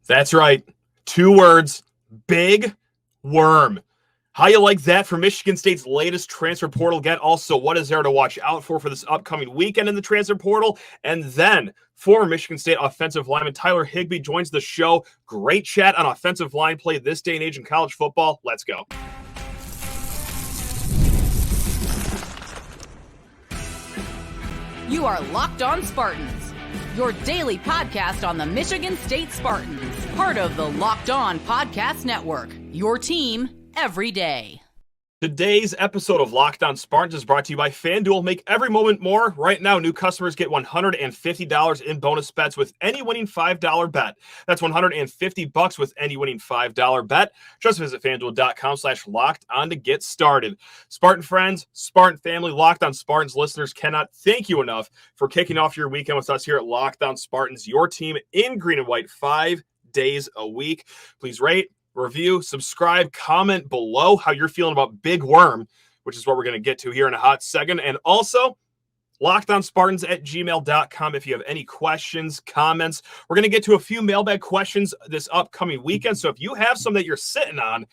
That's right. 2 words, Big Worm. How you like that for Michigan State's latest transfer portal get? Also, what is there to watch out for this upcoming weekend in the transfer portal? And then, former Michigan State offensive lineman Tyler Higby joins the show. Great chat on offensive line play this day and age in college football. Let's go. You are Locked On Spartans, your daily podcast on the Michigan State Spartans, part of the Locked On Podcast Network, your team every day. Today's episode of Locked On Spartans is brought to you by FanDuel. Make every moment more. Right now, new customers get $150 in bonus bets with any winning $5 bet. That's $150 with any winning $5 bet. Just visit FanDuel.com/locked on to get started. Spartan friends, Spartan family, Locked On Spartans listeners cannot thank you enough for kicking off your weekend with us here at Locked On Spartans, your team in green and white 5 days a week. Please rate, review, subscribe, comment below how you're feeling about Big Worm, which is what we're going to get to here in a hot second. And also, lockedonspartans@gmail.com if you have any questions, comments. We're going to get to a few mailbag questions this upcoming weekend. So if you have some that you're sitting on,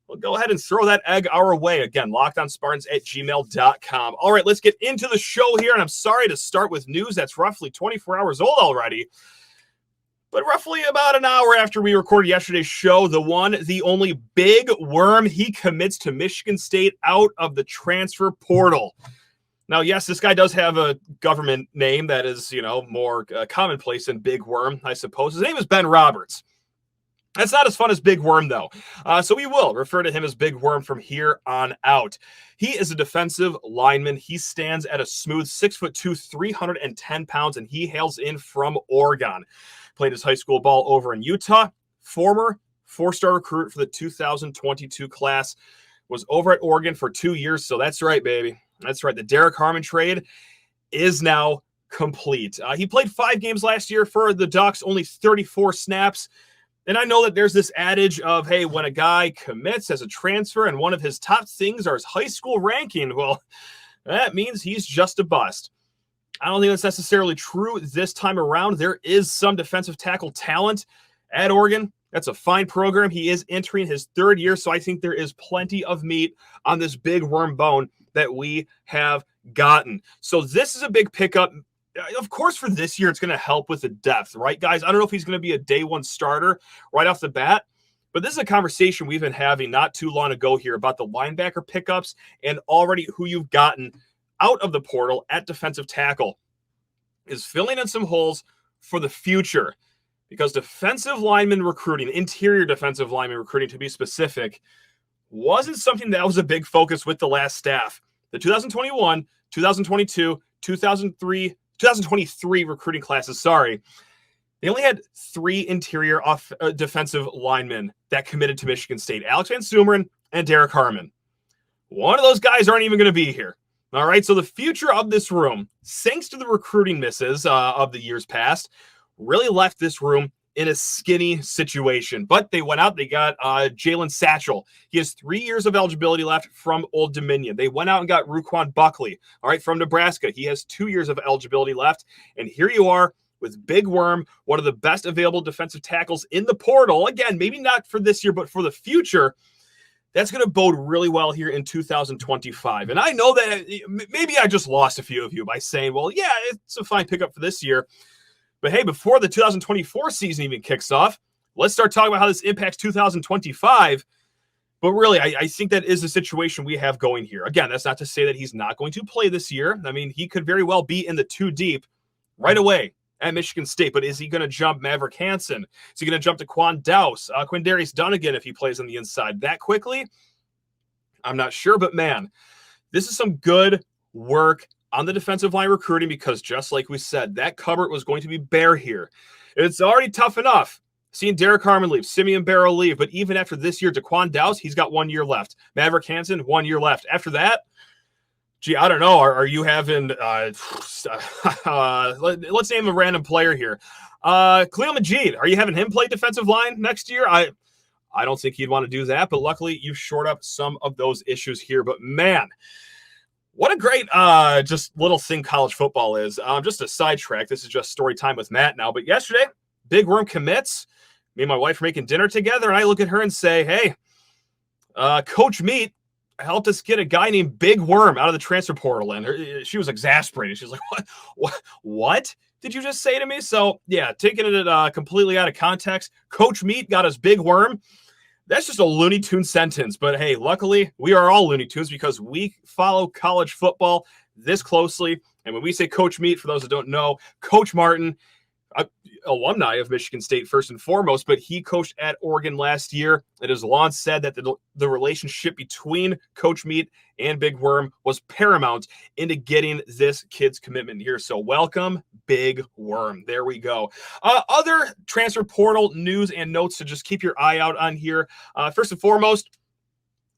well, go ahead and throw that egg our way. Again, lockedonspartans@gmail.com. All right, let's get into the show here. And I'm sorry to start with news that's roughly 24 hours old already. But roughly about an hour after we recorded yesterday's show, the one, the only Big Worm, he commits to Michigan State out of the transfer portal. Now, yes, this guy does have a government name that is, more commonplace than Big Worm, I suppose. His name is Ben Roberts. That's not as fun as Big Worm, though. So we will refer to him as Big Worm from here on out. He is a defensive lineman. He stands at a smooth 6'2", 310 pounds, and he hails in from Oregon. Played his high school ball over in Utah. Former 4-star recruit for the 2022 class. Was over at Oregon for 2 years. So that's right, baby. That's right. The Derek Harmon trade is now complete. He played 5 games last year for the Ducks, only 34 snaps. And I know that there's this adage of, hey, when a guy commits as a transfer and one of his top things are his high school ranking, well, that means he's just a bust. I don't think that's necessarily true this time around. There is some defensive tackle talent at Oregon. That's a fine program. He is entering his 3rd year, so I think there is plenty of meat on this Big Worm bone that we have gotten. So this is a big pickup. Of course, for this year, it's going to help with the depth, right, guys? I don't know if he's going to be a day one starter right off the bat, but this is a conversation we've been having not too long ago here about the linebacker pickups and already who you've gotten out of the portal at defensive tackle is filling in some holes for the future, because defensive lineman recruiting, interior defensive lineman recruiting to be specific, wasn't something that was a big focus with the last staff. The 2021, 2022, 2023 recruiting classes, they only had 3 interior defensive linemen that committed to Michigan State: Alex Van Sumeren and Derek Harmon. One of those guys aren't even going to be here. All right, so the future of this room, thanks to the recruiting misses of the years past, really left this room in a skinny situation. But they went out, they got Jalen Satchel. He has 3 years of eligibility left from Old Dominion. They went out and got Ruquan Buckley, all right, from Nebraska. He has 2 years of eligibility left. And here you are with Big Worm, one of the best available defensive tackles in the portal. Again, maybe not for this year, but for the future. That's going to bode really well here in 2025. And I know that maybe I just lost a few of you by saying, well, yeah, it's a fine pickup for this year. But hey, before the 2024 season even kicks off, let's start talking about how this impacts 2025. But really, I think that is the situation we have going here. Again, that's not to say that he's not going to play this year. I mean, he could very well be in the 2 deep right away at Michigan State, but is he going to jump Maverick Hansen? Is he going to jump to Quan Dowse, Quindarius Dunnigan if he plays on the inside that quickly? I'm not sure, but man, this is some good work on the defensive line recruiting, because just like we said, that cupboard was going to be bare here. It's already tough enough seeing Derek Harmon leave, Simeon Barrow leave, but even after this year, Daquan Dowse, he's got 1 year left. Maverick Hansen, 1 year left. After that, gee, I don't know. Are you having let's name a random player here. Khalil Majid, are you having him play defensive line next year? I don't think he'd want to do that, but luckily you've shored up some of those issues here. But man, what a great just little thing college football is. Just a sidetrack. This is just story time with Matt now. But yesterday, Big Worm commits. Me and my wife are making dinner together, and I look at her and say, hey, Coach Meat helped us get a guy named Big Worm out of the transfer portal. And she was exasperated. She was like, what did you just say to me? So, yeah, taking it completely out of context, Coach Meat got us Big Worm. That's just a Looney Tunes sentence. But, hey, luckily, we are all Looney Tunes because we follow college football this closely. And when we say Coach Meat, for those that don't know, Coach Martin, alumni of Michigan State first and foremost, but he coached at Oregon last year. It has long said that the relationship between Coach Meat and Big Worm was paramount into getting this kid's commitment here. So welcome, Big Worm. There we go. Other transfer portal news and notes to just keep your eye out on here. First and foremost,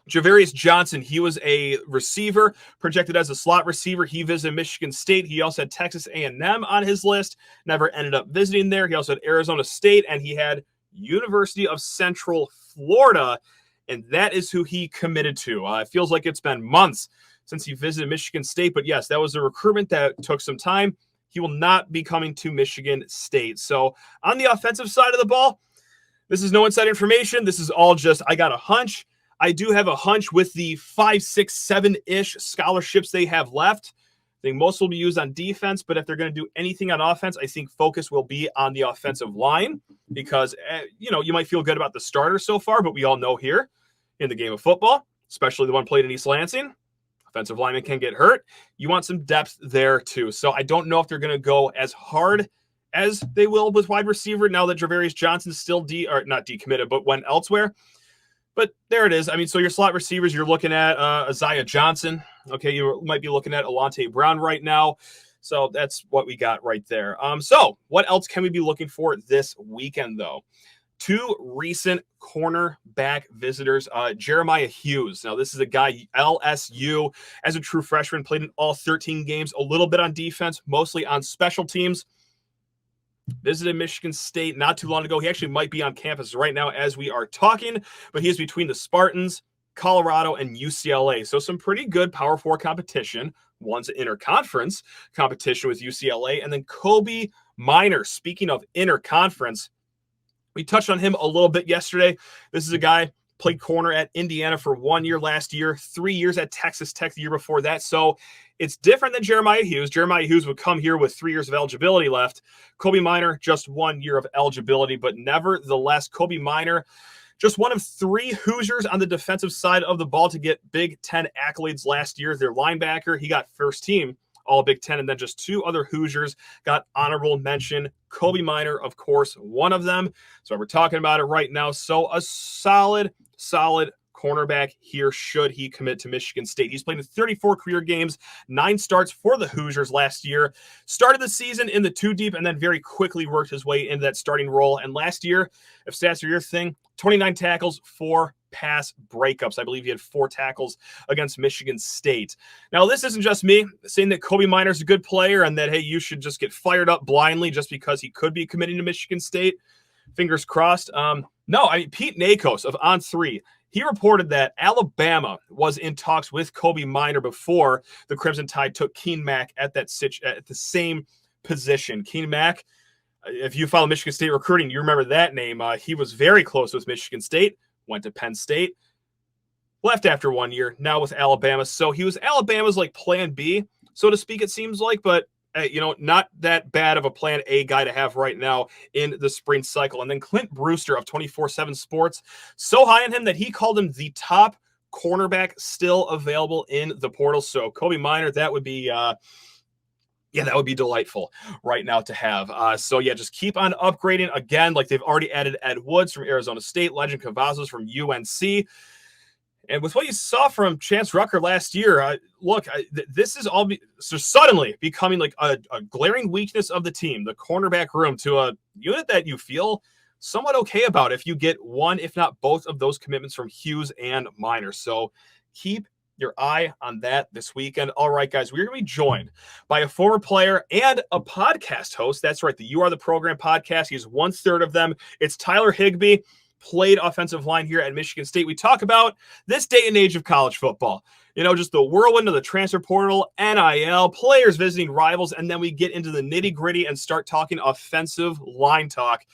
Javarius Johnson, he was a receiver, projected as a slot receiver. He visited Michigan State. He also had Texas A&M on his list, never ended up visiting there. He also had Arizona State, and he had University of Central Florida, and that is who he committed to. It feels like it's been months since he visited Michigan State, but yes, that was a recruitment that took some time. He will not be coming to Michigan State. So on the offensive side of the ball, this is no inside information. This is all just, I got a hunch. I do have a hunch with the 5, 6, 7-ish scholarships they have left. I think most will be used on defense, but if they're going to do anything on offense, I think focus will be on the offensive line because, you might feel good about the starters so far, but we all know here in the game of football, especially the one played in East Lansing, offensive linemen can get hurt. You want some depth there too. So I don't know if they're going to go as hard as they will with wide receiver now that Javarius Johnson's still not decommitted, but went elsewhere. But there it is. I mean, so your slot receivers, you're looking at Isaiah Johnson. Okay, you might be looking at Alante Brown right now. So that's what we got right there. So what else can we be looking for this weekend, though? 2 recent cornerback visitors. Jeremiah Hughes. Now, this is a guy, LSU, as a true freshman, played in all 13 games, a little bit on defense, mostly on special teams. Visited Michigan State not too long ago. He actually might be on campus right now as we are talking, but he is between the Spartans, Colorado, and UCLA. So some pretty good Power 4 competition. One's an interconference competition with UCLA. And then Kobee Minor, speaking of interconference, we touched on him a little bit yesterday. This is a guy, played corner at Indiana for 1 year last year, 3 years at Texas Tech the year before that. So it's different than Jeremiah Hughes. Jeremiah Hughes would come here with 3 years of eligibility left. Kobee Minor, just 1 year of eligibility, but nevertheless, Kobee Minor, just one of 3 Hoosiers on the defensive side of the ball to get Big Ten accolades last year. Their linebacker, he got first team all Big Ten, and then just 2 other Hoosiers got honorable mention. Kobee Minor, of course, one of them. So we're talking about it right now. So a solid cornerback here should he commit to Michigan State. He's played in 34 career games, 9 starts for the Hoosiers last year. Started the season in the 2 deep and then very quickly worked his way into that starting role. And last year, if stats are your thing, 29 tackles, 4 pass breakups. I believe he had 4 tackles against Michigan State. Now, this isn't just me saying that Kobee Minor is a good player and that, hey, you should just get fired up blindly just because he could be committing to Michigan State. Fingers crossed. No, I mean, Pete Nakos of On3, he reported that Alabama was in talks with Kobee Minor before the Crimson Tide took Keen Mack at the same position. Keen Mack, if you follow Michigan State recruiting, you remember that name. He was very close with Michigan State, went to Penn State, left after 1 year, now with Alabama. So he was Alabama's like plan B, so to speak, it seems like, but not that bad of a plan A guy to have right now in the spring cycle. And then Clint Brewster of 24/7 Sports, so high on him that he called him the top cornerback still available in the portal. So Kobee Minor, that would be that would be delightful right now to have. Just keep on upgrading. Again, like they've already added Ed Woods from Arizona State, Legend Cavazos from UNC. And with what you saw from Chance Rucker last year, this is all suddenly becoming like a glaring weakness of the team, the cornerback room, to a unit that you feel somewhat okay about if you get one, if not both of those commitments from Hughes and Minor. So keep your eye on that this weekend. All right, guys, we're going to be joined by a former player and a podcast host. That's right, the You Are the Program podcast. He's 1/3 of them. It's Tyler Higby. Played offensive line here at Michigan State. We talk about this day and age of college football, just the whirlwind of the transfer portal, NIL, players visiting rivals, and then we get into the nitty gritty and start talking offensive line talk.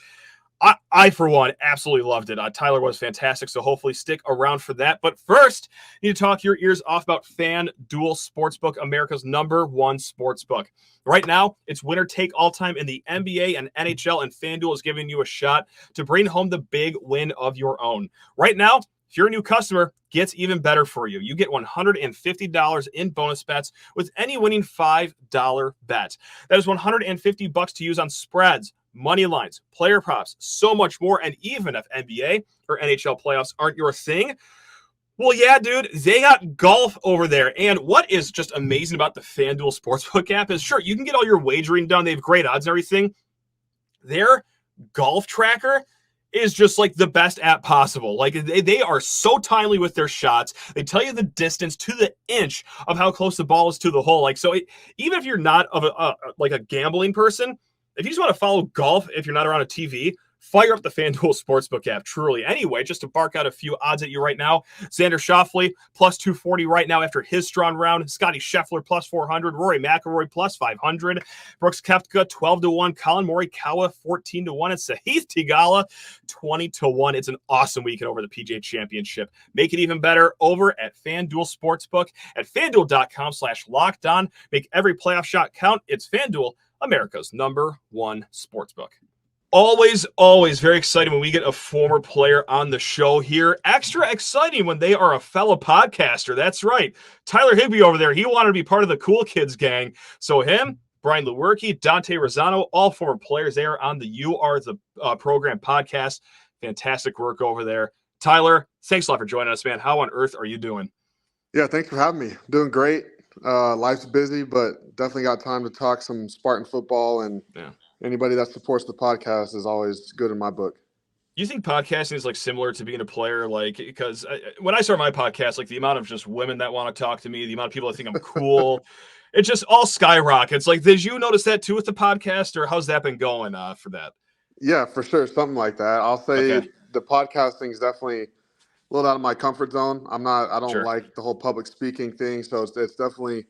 I, for one, absolutely loved it. Tyler was fantastic, so hopefully stick around for that. But first, you need to talk your ears off about FanDuel Sportsbook, America's #1 sportsbook. Right now, it's winner take all time in the NBA and NHL, and FanDuel is giving you a shot to bring home the big win of your own. Right now, if you're a new customer, gets even better for you. You get $150 in bonus bets with any winning $5 bet. That is $150 to use on spreads, money lines, player props, so much more. And even if NBA or NHL playoffs aren't your thing, well, yeah, dude, they got golf over there. And what is just amazing about the FanDuel Sportsbook app is, sure, you can get all your wagering done. They have great odds and everything. Their golf tracker is just like the best app possible. Like they are so timely with their shots. They tell you the distance to the inch of how close the ball is to the hole. Like, so even if you're not of like a gambling person, if you just want to follow golf, if you're not around a TV, fire up the FanDuel Sportsbook app. Truly. Anyway, just to bark out a few odds at you right now, Xander Schauffele plus 240 right now after his strong round. Scotty Scheffler plus 400. Rory McIlroy plus 500. Brooks Koepka 12-1. Colin Morikawa 14-1. It's Sahith Theegala 20-1. It's an awesome weekend over the PGA Championship. Make it even better over at FanDuel Sportsbook at FanDuel.com/lockedon. Make every playoff shot count. It's FanDuel, America's #1 sportsbook. Always very exciting when we get a former player on the show here. Extra exciting when they are a fellow podcaster. That's right. Tyler Higby over there, he wanted to be part of the cool kids gang. So him, Brian Lewerke, Dante Rosano, all former players. They are on the You Are the Program podcast. Fantastic work over there. Tyler, thanks a lot for joining us, man. How on earth are you doing? Yeah, thanks for having me. Doing great. Life's busy, but definitely got time to talk some Spartan football, and anybody that supports the podcast is always good in my book. You think podcasting is like similar to being a player? Like, because when I start my podcast, like the amount of just women that want to talk to me, the amount of people that think I'm cool, it just all skyrockets. Like, did you notice that too with the podcast, or how's that been going for that? Yeah, for sure. Something like that. I'll say the podcasting is definitely a little out of my comfort zone. I don't like the whole public speaking thing. So it's definitely,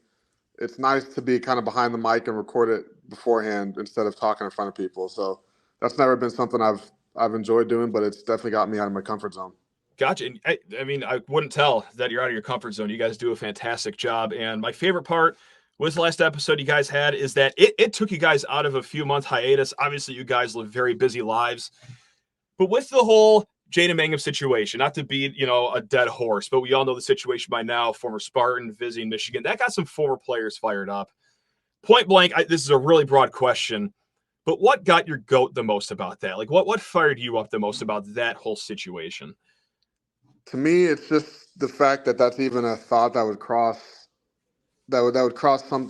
it's nice to be kind of behind the mic and record it beforehand instead of talking in front of people. So that's never been something I've enjoyed doing, but it's definitely got me out of my comfort zone. Gotcha. I mean, I wouldn't tell that you're out of your comfort zone. You guys do a fantastic job. And my favorite part with the last episode you guys had is that it took you guys out of a few month hiatus. Obviously, you guys live very busy lives. But with the whole Jaden Mangum situation, not to beat, a dead horse, but we all know the situation by now, former Spartan, visiting Michigan. That got some former players fired up. Point blank, this is a really broad question, but what got your goat the most about that? Like, what fired you up the most about that whole situation? To me, it's just the fact that that's even a thought that would cross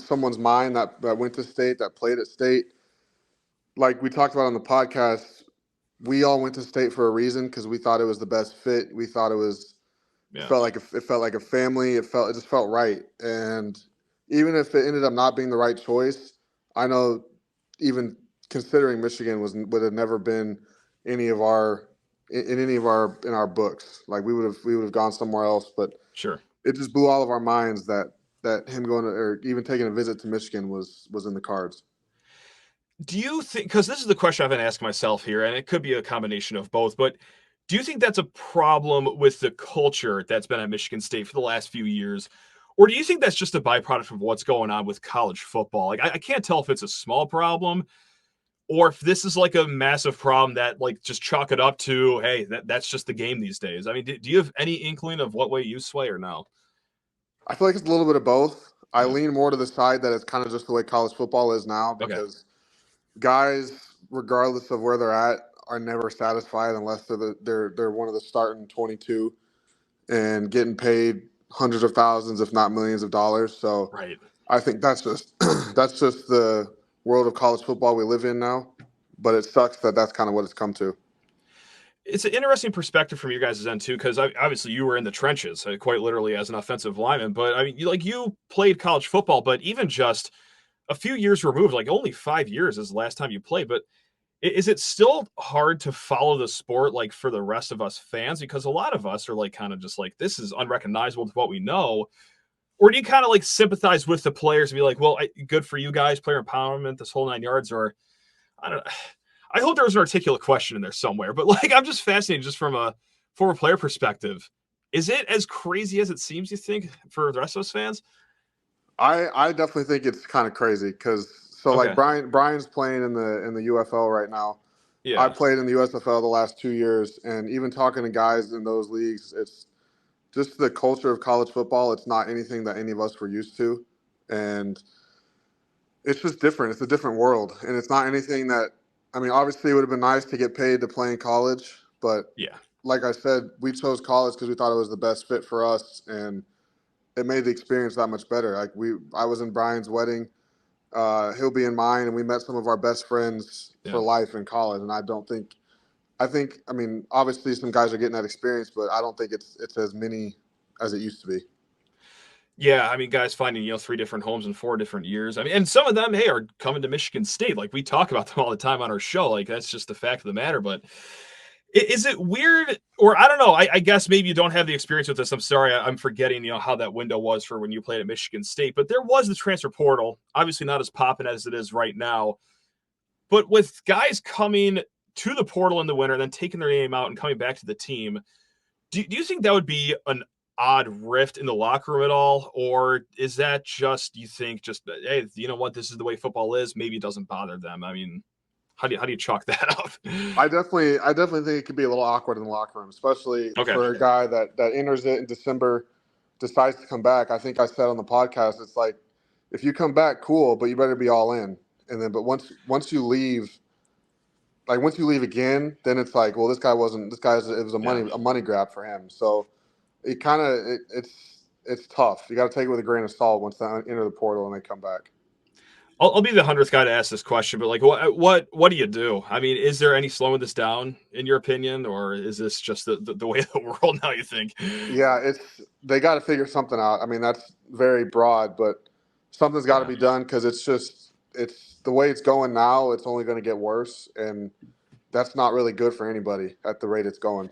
someone's mind that went to state, that played at state. Like we talked about on the podcast, we all went to state for a reason because we thought it was the best fit. We thought it felt like a family. It just felt right. And even if it ended up not being the right choice, I know even considering Michigan would have never been in any of our books. Like we would have gone somewhere else. But sure, it just blew all of our minds that him going to, or even taking a visit to Michigan was in the cards. Do you think, because this is the question I've been asking myself here, and it could be a combination of both, but do you think that's a problem with the culture that's been at Michigan State for the last few years? Or do you think that's just a byproduct of what's going on with college football? Like, I can't tell if it's a small problem or if this is like a massive problem that like just chalk it up to, hey, that's just the game these days. I mean, do you have any inkling of what way you sway or no? I feel like it's a little bit of both. I lean more to the side that it's kind of just the way college football is now because guys, regardless of where they're at, are never satisfied unless they're one of the starting 22 and getting paid hundreds of thousands, if not millions of dollars. So I think that's just the world of college football we live in now. But it sucks that that's kind of what it's come to. It's an interesting perspective from your guys' end too, because obviously you were in the trenches, quite literally as an offensive lineman. But I mean, you played college football, but even just a few years removed, like only 5 years is the last time you played. But is it still hard to follow the sport like for the rest of us fans? Because a lot of us are like kind of just like, this is unrecognizable to what we know. Or do you kind of like sympathize with the players and be like, well, good for you guys, player empowerment, this whole 9 yards? Or I don't know. I hope there was an articulate question in there somewhere, but like, I'm just fascinated just from a former player perspective. Is it as crazy as it seems, you think, for the rest of us fans? I definitely think it's kind of crazy because like Okay. Brian's playing in the UFL right now. I Yeah. played in the USFL the last 2 years, and even talking to guys in those leagues, it's just the culture of college football. It's not anything that any of us were used to, and it's just different. It's a different world, and it's not anything that. I mean, obviously, it would have been nice to get paid to play in college, but Yeah. like I said, we chose college because we thought it was the best fit for us, and it made the experience that much better. Like I was in Brian's wedding, he'll be in mine, and we met some of our best friends for Yeah. life in college. And I mean, obviously some guys are getting that experience, but I don't think it's as many as it used to be. Yeah, I mean, guys finding 3 different homes in 4 different years. I mean, and some of them, hey, are coming to Michigan State. Like we talk about them all the time on our show. Like that's just the fact of the matter. But is it weird, or I don't know? I guess maybe you don't have the experience with this. I'm sorry, I'm forgetting how that window was for when you played at Michigan State. But there was the transfer portal, obviously not as popping as it is right now. But with guys coming to the portal in the winter, then taking their name out and coming back to the team, do you think that would be an odd rift in the locker room at all? Or is that just, you think, just, hey, you know what, this is the way football is, maybe it doesn't bother them? I mean, how do you chalk that up? I definitely think it could be a little awkward in the locker room, especially Okay. for a guy that enters it in December, decides to come back. I think I said on the podcast, it's like, if you come back, cool, but you better be all in. And then, but once you leave, like once you leave again, then it's like, well, it was a money grab for him. So it kind of it's tough. You got to take it with a grain of salt once they enter the portal and they come back. I'll be the 100th guy to ask this question, but like, what do you do? I mean, is there any slowing this down in your opinion, or is this just the way of the world now, you think? Yeah, they got to figure something out. I mean, that's very broad, but something's got to Yeah. be done because it's the way it's going now. It's only going to get worse, and that's not really good for anybody at the rate it's going.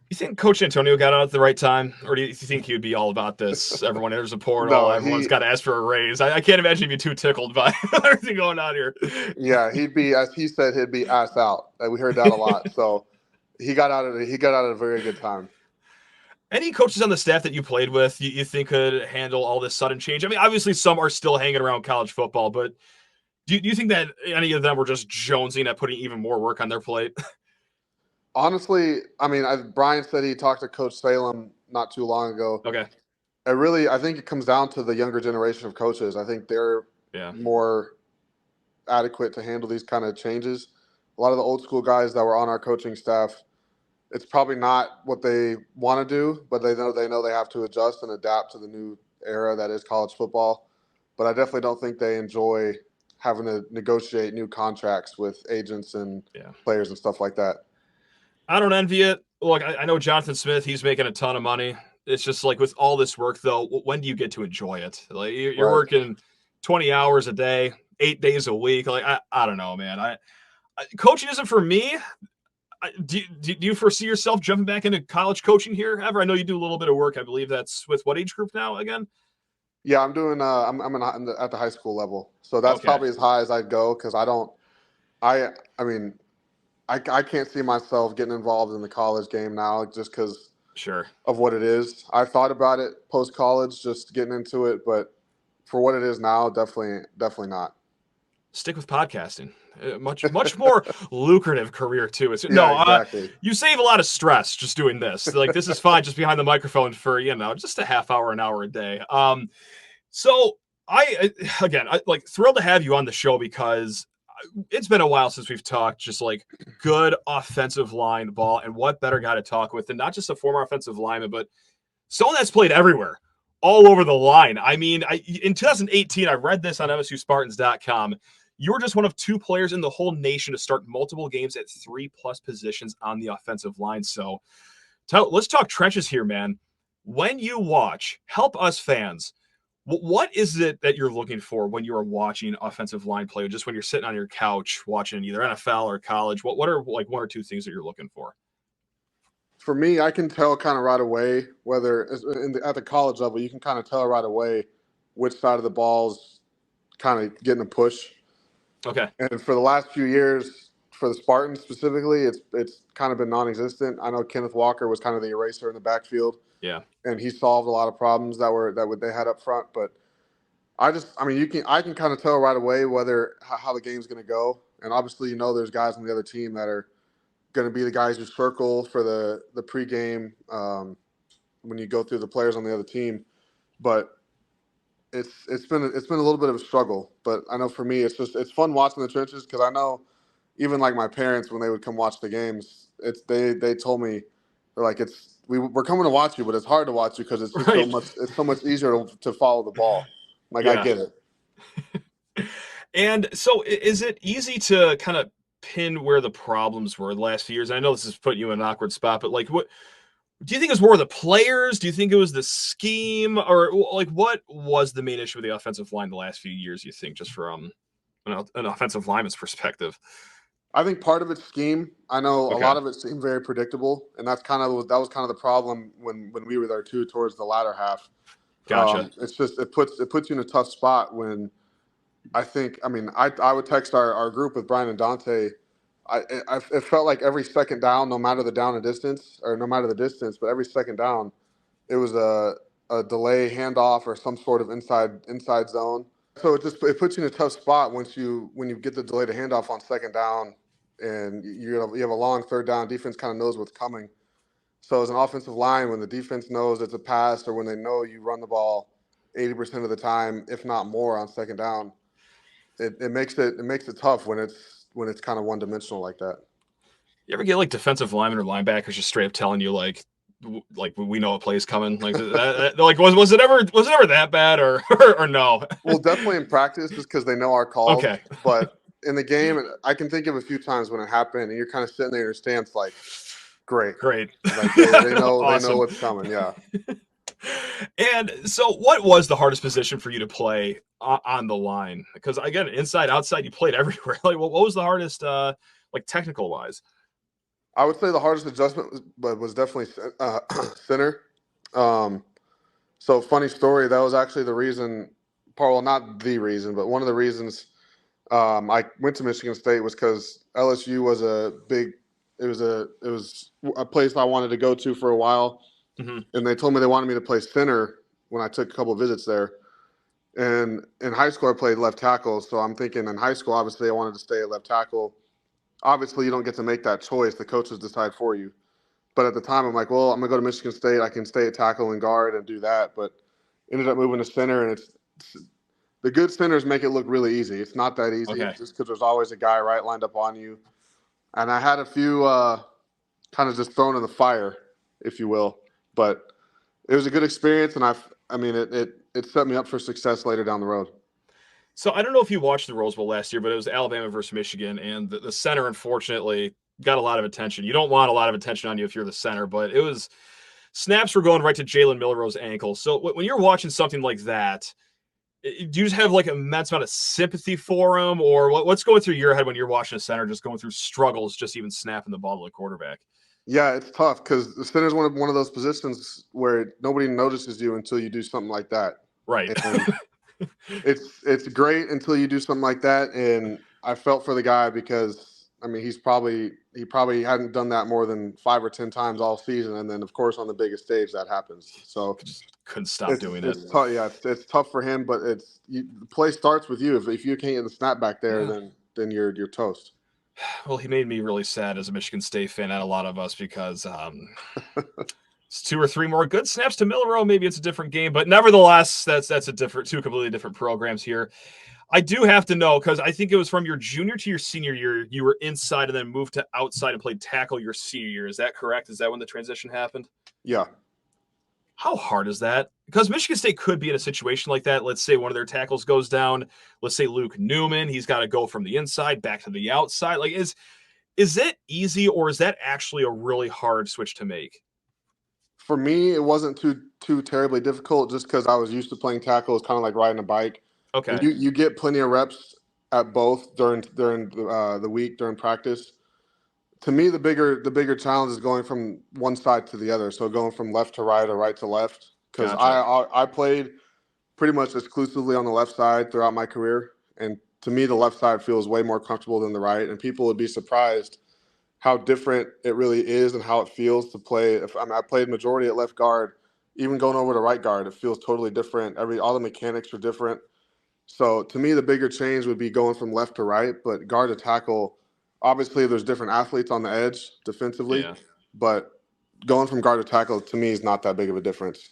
You think Coach Antonio got out at the right time, or do you think he would be all about this? Everyone enters a portal, No, everyone's got to ask for a raise. I can't imagine he'd be too tickled by everything going on here. yeah, he'd be, as he said, he'd be ass out. We heard that a lot. So he got out at a very good time. Any coaches on the staff that you played with, you think could handle all this sudden change? I mean, obviously some are still hanging around college football, but do you think that any of them were just jonesing at putting even more work on their plate? Honestly, I mean, Brian said he talked to Coach Salem not too long ago. Okay. I think it comes down to the younger generation of coaches. I think they're more adequate to handle these kind of changes. A lot of the old school guys that were on our coaching staff, it's probably not what they want to do, but they know they have to adjust and adapt to the new era that is college football. But I definitely don't think they enjoy having to negotiate new contracts with agents and players and stuff like that. I don't envy it. Look, I know Jonathan Smith, he's making a ton of money. It's just like with all this work, though, when do you get to enjoy it? Like you're working 20 hours a day, 8 days a week. Like, I don't know, man. Coaching isn't for me. Do you foresee yourself jumping back into college coaching here ever? I know you do a little bit of work. I believe that's with what age group now again? Yeah, I'm doing. I'm at the high school level, so that's probably as high as I'd go because I mean, I can't see myself getting involved in the college game now just because of what it is. I thought about it post college, just getting into it, but for what it is now, definitely not. Stick with podcasting. Much more lucrative career too. Exactly. You save a lot of stress just doing this. Like this is fine just behind the microphone for just a half hour, an hour a day. So again, like thrilled to have you on the show because it's been a while since we've talked just like good offensive line ball, and what better guy to talk with than not just a former offensive lineman, but someone that's played everywhere, all over the line. I mean, in 2018, I read this on MSUSpartans.com. You were just one of 2 players in the whole nation to start multiple games at 3+ positions on the offensive line. So let's talk trenches here, man. When you watch, help us fans, what is it that you're looking for when you are watching offensive line play, or just when you're sitting on your couch watching either NFL or college? What are like 1 or 2 things that you're looking for? For me, I can tell kind of right away whether at the college level, you can kind of tell right away which side of the ball's kind of getting a push. Okay. And for the last few years, for the Spartans specifically, it's kind of been non-existent. I know Kenneth Walker was kind of the eraser in the backfield. Yeah. And he solved a lot of problems that they had up front. But I can kind of tell right away how the game's going to go. And obviously, there's guys on the other team that are going to be the guys who circle for the pregame when you go through the players on the other team. But it's been a little bit of a struggle. But I know for me, it's fun watching the trenches, because I know even like my parents, when they would come watch the games, they told me, they're like, we're coming to watch you, but it's hard to watch you because it's just so much easier to follow the ball. Like, yeah. I get it. And so is it easy to kind of pin where the problems were the last few years? I know this is putting you in an awkward spot, but like, what do you think it was more the players? Do you think it was the scheme, or like what was the main issue with the offensive line the last few years, you think, just from an offensive lineman's perspective? I think part of it's scheme. I know a lot of it seemed very predictable, and that was kind of the problem when we were there too, towards the latter half. Gotcha. It's just it puts you in a tough spot when I would text our group with Brian and Dante. It felt like every second down, no matter the down and distance, or no matter the distance, but every second down, it was a delay handoff or some sort of inside zone. So it puts you in a tough spot when you get the delay to handoff on second down, and you have a long third down. Defense kind of knows what's coming. So as an offensive line, when the defense knows it's a pass, or when they know you run the ball 80% of the time, if not more, on second down, it makes it tough when it's kind of one dimensional like that. You ever get like defensive linemen or linebackers just straight up telling you like we know a play's coming? Like like was it ever that bad or no? Well, definitely in practice, just because they know our calls. Okay. But in the game, I can think of a few times when it happened, and you're kind of sitting there in your stance like, great. Like they know awesome. They know what's coming. Yeah. And so what was the hardest position for you to play on the line? Because again, inside, outside, you played everywhere. Like what was the hardest, like technical wise? I would say the hardest adjustment was definitely center. So funny story, that was actually the reason, well, not the reason, but one of the reasons I went to Michigan State was because LSU was it was a place I wanted to go to for a while. Mm-hmm. And they told me they wanted me to play center when I took a couple of visits there. And in high school, I played left tackle. So I'm thinking in high school, obviously I wanted to stay at left tackle. Obviously, you don't get to make that choice. The coaches decide for you. But at the time, I'm like, well, I'm going to go to Michigan State. I can stay at tackle and guard and do that. But ended up moving to center, and the good centers make it look really easy. It's not that easy, just because there's always a guy right lined up on you. And I had a few kind of just thrown in the fire, if you will. But it was a good experience, and it set me up for success later down the road. So I don't know if you watched the Rose Bowl last year, but it was Alabama versus Michigan, and the center, unfortunately, got a lot of attention. You don't want a lot of attention on you if you're the center, but it was snaps were going right to Jalen Milroe's ankle. So when you're watching something like that, do you just have like an immense amount of sympathy for him, or what's going through your head when you're watching a center just going through struggles, just even snapping the ball to the quarterback? Yeah, it's tough because the center is one of those positions where nobody notices you until you do something like that. Right. It's great until you do something like that, and I felt for the guy because he probably hadn't done that more than 5 or 10 times all season, and then of course on the biggest stage that happens. So just couldn't stop doing it. It's tough for him, but the play starts with you. If you can't get the snap back there, then you're toast. Well, he made me really sad as a Michigan State fan, and a lot of us, because it's 2 or 3 more good snaps to Milroe. Maybe it's a different game, but nevertheless, that's a different, 2 completely different programs here. I do have to know, because I think it was from your junior to your senior year, you were inside and then moved to outside and played tackle your senior year. Is that correct? Is that when the transition happened? Yeah. How hard is that? Because Michigan State could be in a situation like that. Let's say one of their tackles goes down. Let's say Luke Newman. He's got to go from the inside back to the outside. Like, is it easy, or is that actually a really hard switch to make? For me, it wasn't too terribly difficult, just because I was used to playing tackle. It's kind of like riding a bike. Okay. You get plenty of reps at both during the week, during practice. To me, the bigger challenge is going from one side to the other. So going from left to right or right to left, because I played pretty much exclusively on the left side throughout my career, and to me, the left side feels way more comfortable than the right, and people would be surprised how different it really is and how it feels to play. I played majority at left guard, even going over to right guard, it feels totally different. All the mechanics are different. So to me, the bigger change would be going from left to right, but guard to tackle. Obviously, there's different athletes on the edge defensively, but going from guard to tackle to me is not that big of a difference.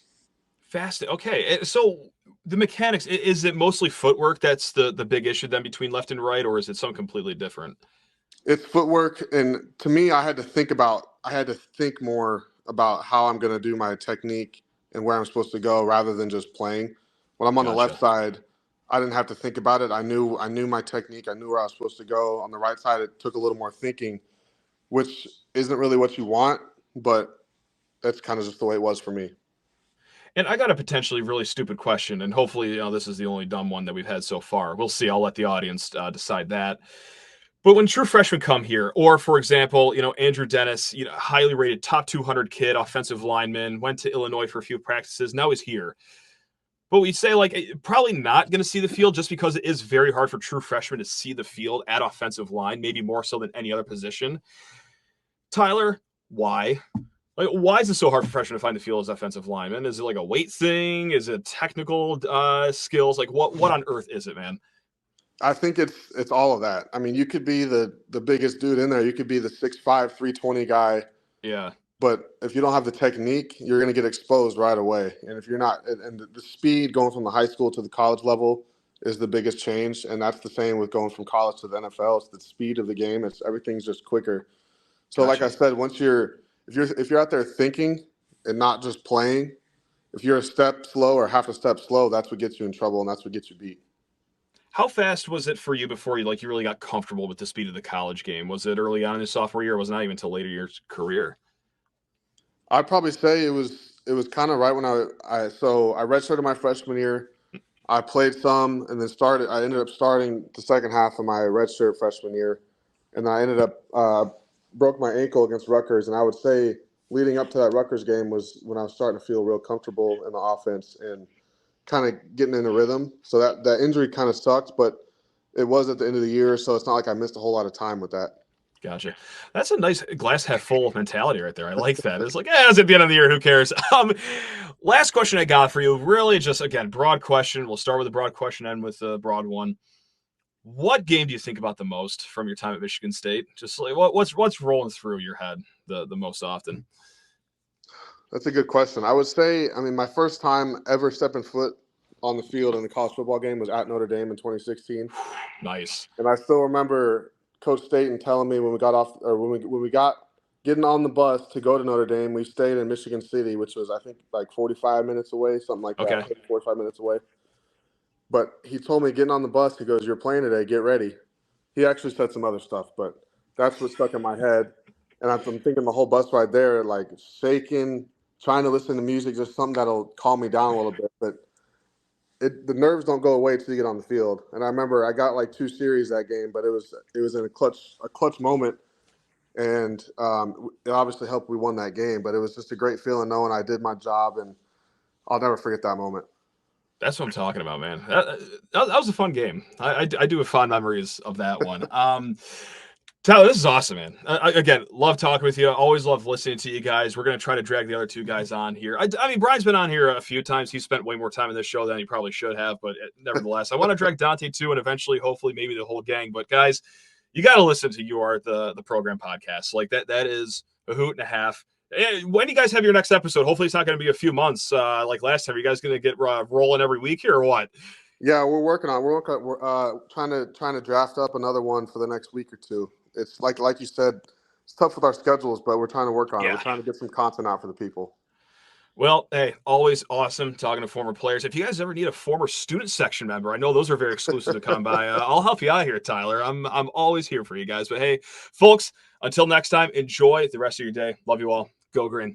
Fast. Okay. So the mechanics, is it mostly footwork that's the big issue then between left and right, or is it something completely different? It's footwork. And to me, I had to think more about how I'm going to do my technique and where I'm supposed to go rather than just playing. When I'm on the left side, I didn't have to think about it. I knew my technique. I knew where I was supposed to go. On the right side, it took a little more thinking, which isn't really what you want, but that's kind of just the way it was for me. And I got a potentially really stupid question, and hopefully, this is the only dumb one that we've had so far. We'll see. I'll let the audience decide that. But when true freshmen come here, or for example, Andrew Dennis, highly rated top 200 kid, offensive lineman, went to Illinois for a few practices. Now he's here. But we say probably not going to see the field just because it is very hard for true freshmen to see the field at offensive line, maybe more so than any other position. Tyler, why? Why is it so hard for freshmen to find the field as offensive linemen? Is it like a weight thing? Is it technical skills? What on earth is it, man? I think it's all of that. I mean, you could be the biggest dude in there. You could be the 6'5", 320 guy. Yeah. But if you don't have the technique, you're going to get exposed right away. And if you're not, and the speed going from the high school to the college level is the biggest change. And that's the same with going from college to the NFL. It's the speed of the game. Everything's just quicker. So Like I said, if you're out there thinking and not just playing, if you're a step slow or half a step slow, that's what gets you in trouble and that's what gets you beat. How fast was it for you before you really got comfortable with the speed of the college game? Was it early on in your sophomore year, or was it not even until later years career? I'd probably say it was kind of right when I redshirted my freshman year. I played some and then I ended up starting the second half of my redshirt freshman year, and I ended up broke my ankle against Rutgers. And I would say leading up to that Rutgers game was when I was starting to feel real comfortable in the offense and kind of getting in a rhythm. So that injury kind of sucked, but it was at the end of the year, so it's not like I missed a whole lot of time with that. Gotcha. That's a nice glass half full mentality right there. I like that. It's it's at the end of the year. Who cares? Last question I got for you, really just, again, broad question. We'll start with a broad question, end with a broad one. What game do you think about the most from your time at Michigan State? Just what's rolling through your head the most often? That's a good question. I would say, my first time ever stepping foot on the field in the college football game was at Notre Dame in 2016. Nice. And I still remember Coach Staten telling me when we got getting on the bus to go to Notre Dame, we stayed in Michigan City, which was, I think, like 45 minutes away, something like that. Okay. 45 minutes away. But he told me getting on the bus, he goes, "You're playing today, get ready." He actually said some other stuff, but that's what stuck in my head. And I'm thinking the whole bus ride there, like shaking, trying to listen to music, just something that'll calm me down a little bit. But the nerves don't go away until you get on the field. And I remember I got like 2 series that game, but it was in a clutch moment. And it obviously helped we won that game. But it was just a great feeling knowing I did my job, and I'll never forget that moment. That's what I'm talking about, man. That was a fun game. I do have fond memories of that one. Tyler, this is awesome, man. Again, love talking with you. Always love listening to you guys. We're going to try to drag the other 2 guys on here. I mean, Brian's been on here a few times. He spent way more time in this show than he probably should have, but nevertheless, I want to drag Dante too, and eventually, hopefully, maybe the whole gang. But guys, you got to listen to the program podcast. Like that is a hoot and a half. When do you guys have your next episode? Hopefully it's not going to be a few months like last time. Are you guys going to get rolling every week here or what? Yeah, we're working on. We're trying to draft up another one for the next week or 2. It's like you said, it's tough with our schedules, but we're trying to work on it. We're trying to get some content out for the people. Well, hey, always awesome talking to former players. If you guys ever need a former student section member, I know those are very exclusive to come by. I'll help you out here, Tyler. I'm always here for you guys. But hey, folks, until next time, enjoy the rest of your day. Love you all. Go Green.